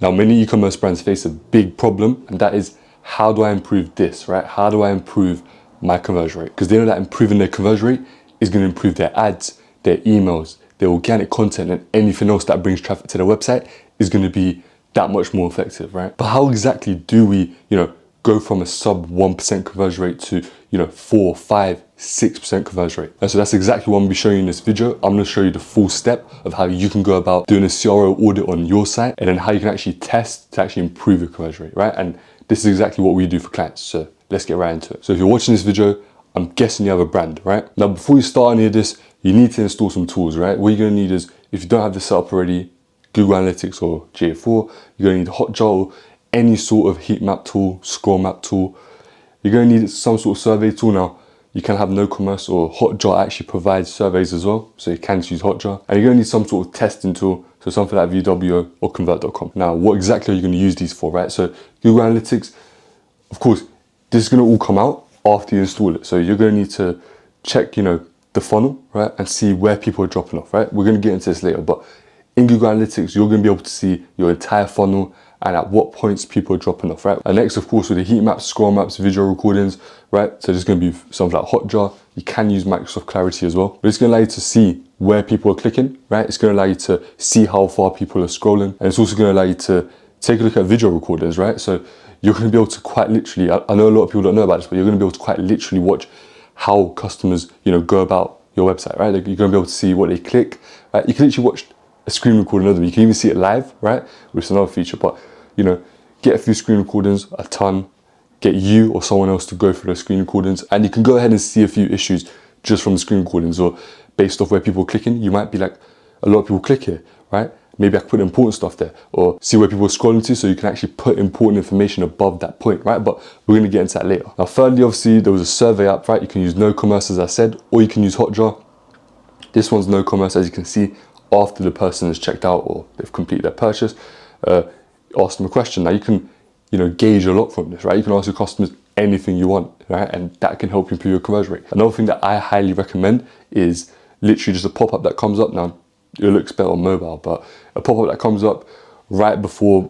Now, many e-commerce brands face a big problem, and that is, how do I improve this, right? How do I improve my conversion rate? Because they know that improving their conversion rate is going to improve their ads, their emails, their organic content, and anything else that brings traffic to their website is going to be that much more effective, right? But how exactly do we, go from a sub 1% conversion rate to, 4, 5, 6% conversion rate? And so that's exactly what I'm going to be showing you in this video. I'm going to show you the full step of how you can go about doing a CRO audit on your site, and then how you can actually test to actually improve your conversion rate, right? And this is exactly what we do for clients. So let's get right into it. So if you're watching this video, I'm guessing you have a brand, right? Now, before you start any of this, you need to install some tools, right? What you're going to need is, if you don't have this set up already, Google Analytics or GA4, you're going to need Hotjar or any sort of heat map tool, scroll map tool. You're going to need some sort of survey tool. Now, you can have ecommerce, or Hotjar actually provides surveys as well, so you can use Hotjar. And you're going to need some sort of testing tool, so something like VWO or convert.com. Now, what exactly are you going to use these for, right? So Google Analytics, of course, this is going to all come out after you install it. So you're going to need to check, the funnel, right? And see where people are dropping off, right? We're going to get into this later, but in Google Analytics, you're going to be able to see your entire funnel and at what points people are dropping off, right? And next, of course, with the heat maps, scroll maps, video recordings, right? So there's going to be something like Hotjar. You can use Microsoft Clarity as well, but it's going to allow you to see where people are clicking, right? It's going to allow you to see how far people are scrolling. And it's also going to allow you to take a look at video recordings, right? So you're going to be able to quite literally, I know a lot of people don't know about this, but you're going to be able to quite literally watch how customers, go about your website, right? You're going to be able to see what they click, right? You can literally watch a screen recording of them. You can even see it live, right? Which is another feature, but get a few screen recordings, a ton, get you or someone else to go through those screen recordings, and you can go ahead and see a few issues just from the screen recordings, or based off where people are clicking. You might be like, a lot of people click here, right? Maybe I can put important stuff there, or see where people are scrolling to, so you can actually put important information above that point, right? But we're going to get into that later. Now, thirdly, obviously, there was a survey app, right? You can use ecommerce, as I said, or you can use Hotjar. This one's ecommerce, as you can see, after the person has checked out or they've completed their purchase. Ask them a question. Now, you can, gauge a lot from this, right? You can ask your customers anything you want, right? And that can help improve your conversion rate. Another thing that I highly recommend is literally just a pop-up that comes up. Now, it looks better on mobile, but a pop-up that comes up right before,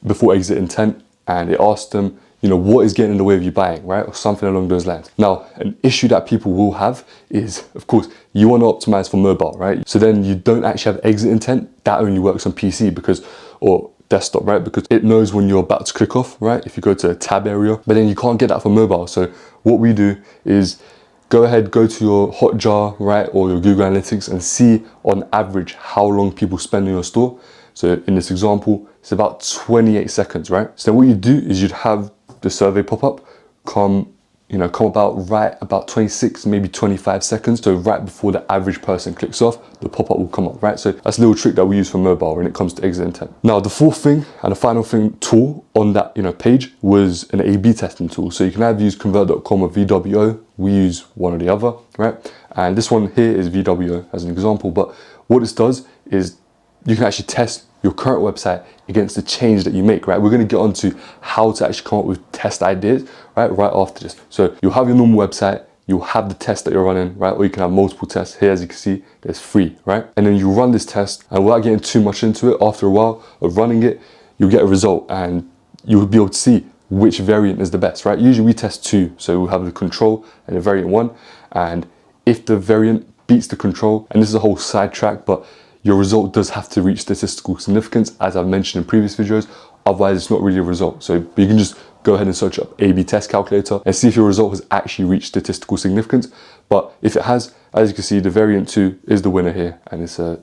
before exit intent, and it asks them, what is getting in the way of you buying, right? Or something along those lines. Now, an issue that people will have is, of course, you want to optimize for mobile, right? So then you don't actually have exit intent. That only works on PC or desktop, right? Because it knows when you're about to click off, right? If you go to a tab area, but then you can't get that for mobile. So what we do is go to your Hotjar, right? Or your Google Analytics, and see on average how long people spend in your store. So in this example, it's about 28 seconds, right? So then what you do is you'd have the survey pop-up come about 26, maybe 25 seconds. So right before the average person clicks off, the pop-up will come up, right? So that's a little trick that we use for mobile when it comes to exit intent. Now, the fourth thing and the final thing tool on that, page was an A/B testing tool. So you can either use convert.com or VWO. We use one or the other, right? And this one here is VWO as an example. But what this does is you can actually test your current website against the change that you make, right? We're going to get onto how to actually come up with test ideas, right after this. So you'll have your normal website, you'll have the test that you're running, right? Or you can have multiple tests. Here, as you can see, there's 3, right? And then you run this test, and without getting too much into it, after a while of running it, you'll get a result, and you'll be able to see which variant is the best, right? Usually we test 2, so we'll have the control and the variant 1, and if the variant beats the control, and this is a whole sidetrack, but your result does have to reach statistical significance, as I've mentioned in previous videos. Otherwise, it's not really a result. So you can just go ahead and search up A/B test calculator and see if your result has actually reached statistical significance. But if it has, as you can see, the variant 2 is the winner here, and it's a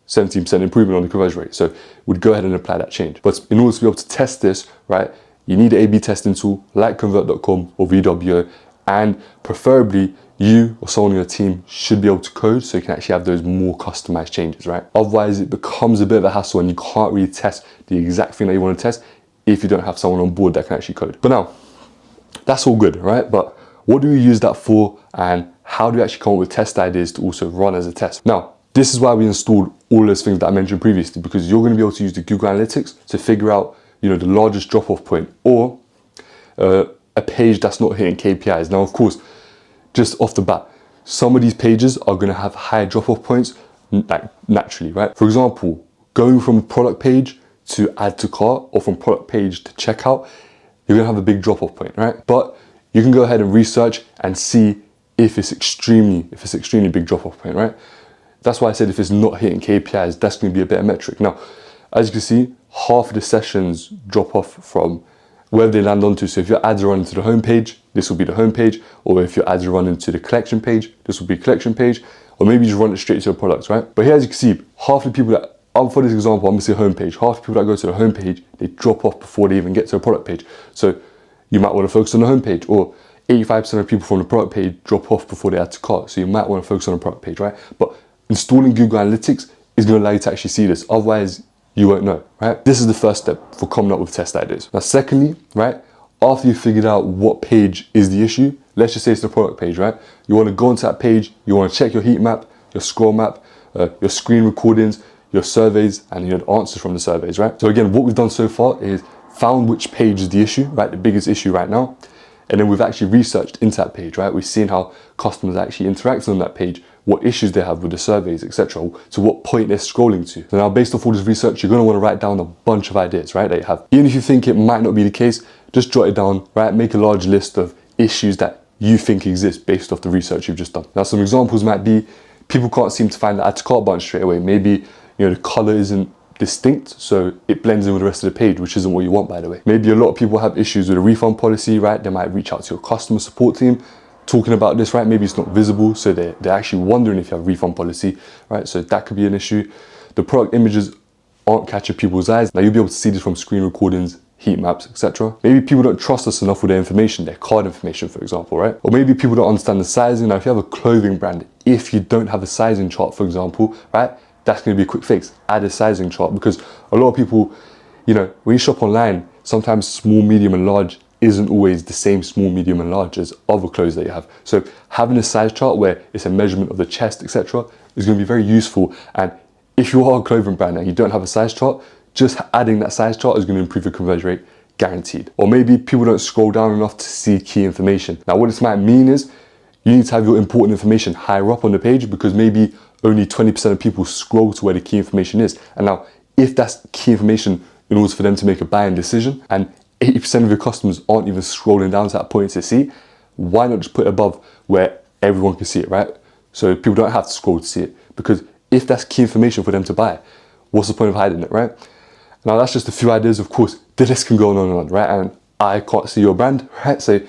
17% improvement on the conversion rate. So we'd go ahead and apply that change. But in order to be able to test this, right, you need an A/B testing tool like convert.com or VWO, and preferably you or someone on your team should be able to code, so you can actually have those more customized changes, right? Otherwise, it becomes a bit of a hassle, and you can't really test the exact thing that you want to test if you don't have someone on board that can actually code. But now, that's all good, right? But what do we use that for, and how do we actually come up with test ideas to also run as a test? Now, this is why we installed all those things that I mentioned previously, because you're going to be able to use the Google Analytics to figure out, the largest drop-off point, or a page that's not hitting KPIs. Now, of course, just off the bat, some of these pages are going to have higher drop-off points naturally, right? For example, going from a product page to add to cart or from product page to checkout, you're gonna have a big drop-off point, right? But you can go ahead and research and see if it's extremely big drop-off point, right? That's why I said if it's not hitting KPIs, that's gonna be a better metric. Now, as you can see, half of the sessions drop off from where they land onto. So if your ads are running to the home page, this will be the home page, or if your ads are running to the collection page, this will be collection page, or maybe you just run it straight to your products, right? But here, as you can see, half the people that, for this example, I'm gonna say home page, half the people that go to the home page, they drop off before they even get to a product page. So you might wanna focus on the home page, or 85% of people from the product page drop off before they add to cart. So you might wanna focus on the product page, right? But installing Google Analytics is gonna allow you to actually see this. Otherwise, you won't know, right? This is the first step for coming up with test ideas. Now, secondly, right, after you've figured out what page is the issue, let's just say it's the product page, right? You wanna go onto that page, you wanna check your heat map, your scroll map, your screen recordings, your surveys, and your answers from the surveys, right? So again, what we've done so far is found which page is the issue, right? The biggest issue right now. And then we've actually researched into that page, right? We've seen how customers actually interact on that page, what issues they have with the surveys, etc. To what point they're scrolling to. So now, based off all this research, you're gonna wanna write down a bunch of ideas, right, that you have. Even if you think it might not be the case, just jot it down, right? Make a large list of issues that you think exist based off the research you've just done. Now, some examples might be, people can't seem to find the add to cart button straight away. Maybe, the color isn't distinct, so it blends in with the rest of the page, which isn't what you want, by the way. Maybe a lot of people have issues with a refund policy, right? They might reach out to your customer support team talking about this, right? Maybe it's not visible, so they're actually wondering if you have a refund policy, right? So that could be an issue. The product images aren't catching people's eyes. Now, you'll be able to see this from screen recordings, heat maps, etc. Maybe people don't trust us enough with their information, their card information, for example, right? Or maybe people don't understand the sizing. Now, if you have a clothing brand, if you don't have a sizing chart, for example, right? That's going to be a quick fix. Add a sizing chart, because a lot of people, when you shop online, sometimes small, medium, and large isn't always the same small, medium, and large as other clothes that you have. So having a size chart where it's a measurement of the chest, etc., is going to be very useful. And if you are a clothing brand and you don't have a size chart, just adding that size chart is going to improve your conversion rate, guaranteed. Or maybe people don't scroll down enough to see key information. Now, what this might mean is you need to have your important information higher up on the page, because maybe only 20% of people scroll to where the key information is. And now, if that's key information in order for them to make a buying decision, and 80% of your customers aren't even scrolling down to that point to see, why not just put it above where everyone can see it, right? So people don't have to scroll to see it, because if that's key information for them to buy, what's the point of hiding it, right? Now, that's just a few ideas. Of course, the list can go on and on, right? And I can't see your brand, right? So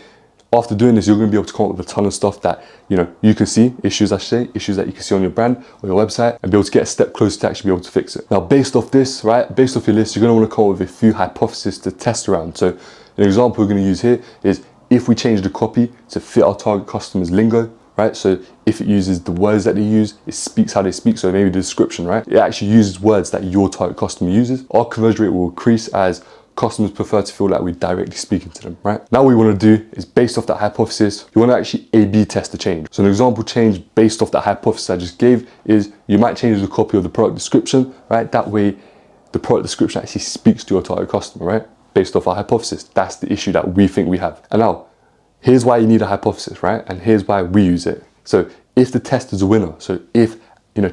after doing this, you're going to be able to come up with a ton of stuff that, you can see, issues that you can see on your brand or your website, and be able to get a step closer to actually be able to fix it. Now, based off this, right, based off your list, you're going to want to come up with a few hypotheses to test around. So an example we're going to use here is, if we change the copy to fit our target customers' lingo, right? So if it uses the words that they use, it speaks how they speak. So maybe the description, right? It actually uses words that your target customer uses. Our conversion rate will increase as customers prefer to feel like we're directly speaking to them, right? Now, what you want to do is, based off that hypothesis, you want to actually A/B test the change. So an example change based off that hypothesis I just gave is, you might change the copy of the product description, right? That way, the product description actually speaks to your target customer, right? Based off our hypothesis, that's the issue that we think we have. And now, here's why you need a hypothesis, right? And here's why we use it. So if the test is a winner, so if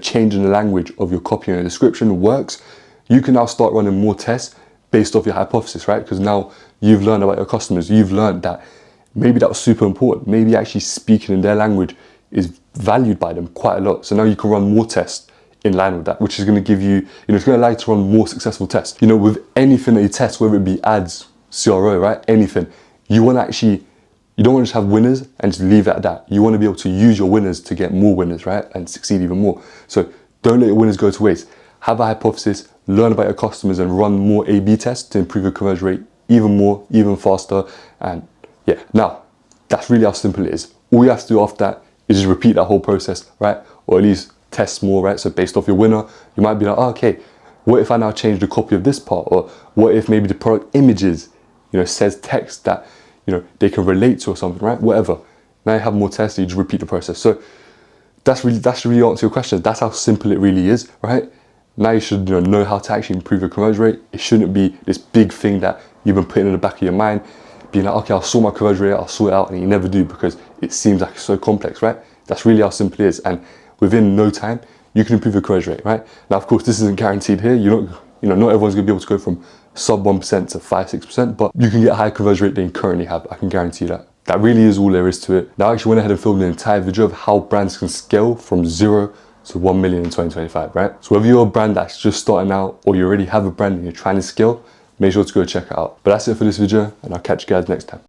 changing the language of your copy and the description works, you can now start running more tests based off your hypothesis, right? Because now you've learned about your customers. You've learned that maybe that was super important. Maybe actually speaking in their language is valued by them quite a lot. So now you can run more tests in line with that, which is going to give you, it's going to allow you to run more successful tests. With anything that you test, whether it be ads, CRO, right? Anything, you want to actually, you don't want to just have winners and just leave it at that. You want to be able to use your winners to get more winners, right? And succeed even more. So don't let your winners go to waste. Have a hypothesis, learn about your customers, and run more A/B tests to improve your conversion rate even more, even faster. And yeah, now that's really how simple it is. All you have to do after that is just repeat that whole process, right? Or at least test more, right? So based off your winner, you might be like, oh, okay, what if I now change the copy of this part? Or what if maybe the product images, says text that, they can relate to or something, right? Whatever. Now you have more tests, you just repeat the process. So that should really answer your question. That's how simple it really is, right? Now you should know how to actually improve your conversion rate. It shouldn't be this big thing that you've been putting in the back of your mind, being like, okay, I'll sort my conversion rate, I'll sort it out, and you never do, because it seems like it's so complex, right? That's really how simple it is. And within no time, you can improve your conversion rate, right? Now, of course, this isn't guaranteed here. You're You know, not everyone's gonna be able to go from sub 1% to 5-6%, but you can get a higher conversion rate than you currently have. I can guarantee you that. That really is all there is to it. Now I actually went ahead and filmed an entire video of how brands can scale from 0 to 1 million in 2025, right? So whether you're a brand that's just starting out or you already have a brand and you're trying to scale, make sure to go check it out. But that's it for this video, and I'll catch you guys next time.